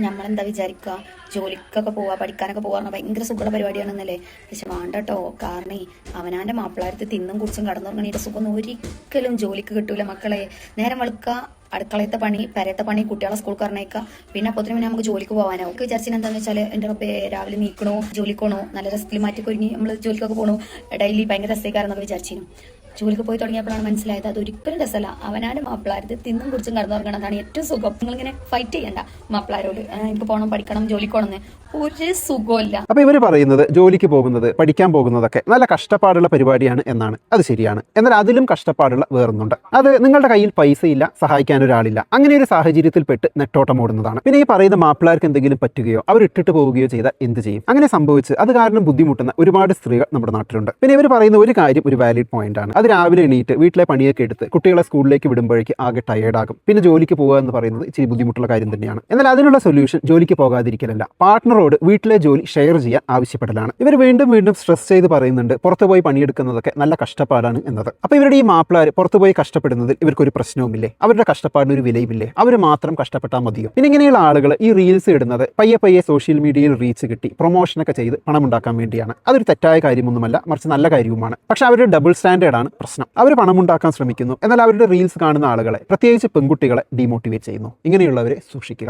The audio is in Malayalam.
നമ്മളെന്താ വിചാരിക്കുക, ജോലിക്കൊക്കെ പോവാ പഠിക്കാനൊക്കെ പോവാ ഭയങ്കര സുഖമുള്ള പരിപാടിയാണെന്നല്ലേ. പക്ഷെ വേണ്ട കേട്ടോ. കാരണം അവനാൻ്റെ മാപ്പിളാരത്ത് തിന്നും കുടിച്ചും കടന്നുറങ്ങണീൻ്റെ സുഖം ഒരിക്കലും ജോലിക്ക് കിട്ടൂല മക്കളെ. നേരം വെളുക്കുക, അടുക്കളയത്തെ പണി, പെരയത്തെ പണി, കുട്ടികളെ സ്കൂൾ പറഞ്ഞേക്കുക, പിന്നെ അപ്പത്തിന് പിന്നെ നമുക്ക് ജോലിക്ക് പോകാനാവും. ഒക്കെ വിചാരിച്ചാൽ എന്താണെന്ന് വെച്ചാൽ എൻ്റെ റബ്ബേ രാവിലെ നീക്കണോ, ജോലിക്ക് പോകണോ, നല്ല രസത്തിൽ മാറ്റി ഒരുങ്ങി നമ്മൾ ജോലിക്കൊക്കെ പോകണോ, ഡെയിലി ഭയങ്കര രസക്കാരെന്നൊക്കെ വിചാരിച്ചിരുന്നു. ജോലിക്ക് പോയി തുടങ്ങിയപ്പോഴാണ് മനസ്സിലായത് അതൊരിക്കലും രസമല്ല. അവനാരും മാപ്പിളാരത് തിന്നും കുടിച്ചും കടന്നുറങ്ങണതാണ് ഏറ്റവും സുഖം. നിങ്ങളിങ്ങനെ ഫൈറ്റ് ചെയ്യണ്ട മാപ്പിളാരോട് എനിക്ക് പോകണം, പഠിക്കണം, ജോലിക്ക് പോകണമെന്ന്. ഒരു സുഖമില്ല. അപ്പൊ ഇവർ പറയുന്നത് ജോലിക്ക് പോകുന്നത്, പഠിക്കാൻ പോകുന്നതൊക്കെ നല്ല കഷ്ടപ്പാടുള്ള പരിപാടിയാണ് എന്നാണ്. അത് ശരിയാണ്. എന്നാൽ അതിലും കഷ്ടപ്പാടുള്ള വേറൊന്നുണ്ട്. അത് നിങ്ങളുടെ കയ്യിൽ പൈസയില്ല, സഹായിക്കാൻ ഒരാളില്ല, അങ്ങനെ ഒരു സാഹചര്യത്തിൽപ്പെട്ട് നെട്ടോട്ടം ഓടുന്നതാണ്. പിന്നെ ഈ പറയുന്ന മാപ്പിളാർക്ക് എന്തെങ്കിലും പറ്റുകയോ അവർ ഇട്ടിട്ട് പോവുകയോ ചെയ്താൽ എന്ത് ചെയ്യും? അങ്ങനെ സംഭവിച്ച് അത് കാരണം ബുദ്ധിമുട്ടുന്ന ഒരുപാട് സ്ത്രീകൾ നമ്മുടെ നാട്ടിലുണ്ട്. പിന്നെ ഇവർ പറയുന്ന ഒരു കാര്യം ഒരു വാലിഡ് പോയിന്റ് ആണ്. അത് രാവിലെ എണീറ്റ് വീട്ടിലെ പണിയൊക്കെ എടുത്ത് കുട്ടികളെ സ്കൂളിലേക്ക് വിടുമ്പോഴേക്ക് ആകെ ടയേർഡാകും. പിന്നെ ജോലിക്ക് പോകുക എന്ന് പറയുന്നത് ഇച്ചിരി ബുദ്ധിമുട്ടുള്ള കാര്യം തന്നെയാണ്. എന്നാൽ അതിനുള്ള സൊല്യൂഷൻ ജോലിക്ക് പോകാതിരിക്കലല്ല, പാർട്ട്ണറോട് വീട്ടിലെ ജോലി ഷെയർ ചെയ്യാൻ ആവശ്യപ്പെടലാണ്. ഇവർ വീണ്ടും വീണ്ടും സ്ട്രെസ് ചെയ്ത് പറയുന്നുണ്ട് പുറത്തു പോയി പണിയെടുക്കുന്നതൊക്കെ നല്ല കഷ്ടപ്പാടാണ് എന്നത്. അപ്പോൾ ഇവരുടെ ഈ മാപ്പിളാർ പുറത്തു പോയി കഷ്ടപ്പെടുന്നതിൽ ഇവർക്കൊരു പ്രശ്നവുമില്ലേ? അവരുടെ കഷ്ടപ്പാടിന് ഒരു വിലയുമില്ലേ? അവർ മാത്രം കഷ്ടപ്പെട്ടാൽ മതിയോ? പിന്നെ ഇങ്ങനെയുള്ള ആളുകൾ ഈ റീൽസ് ഇടുന്നത് പയ്യെ പയ്യെ സോഷ്യൽ മീഡിയയിൽ റീച്ച് കിട്ടി പ്രൊമോഷനൊക്കെ ചെയ്ത് പണമുണ്ടാക്കാൻ വേണ്ടിയാണ്. അതൊരു തെറ്റായ കാര്യമൊന്നുമല്ല, മറിച്ച് നല്ല കാര്യവുമാണ്. പക്ഷെ അവരുടെ ഡബിൾ സ്റ്റാൻഡേർഡ് ആണ് പ്രശ്നം. അവർ പണമുണ്ടാക്കാൻ ശ്രമിക്കുന്നു, എന്നാൽ അവരുടെ റീൽസ് കാണുന്ന ആളുകളെ, പ്രത്യേകിച്ച് പെൺകുട്ടികളെ ഡീമോട്ടിവേറ്റ് ചെയ്യുന്നു. ഇങ്ങനെയുള്ളവരെ സൂക്ഷിക്കുക.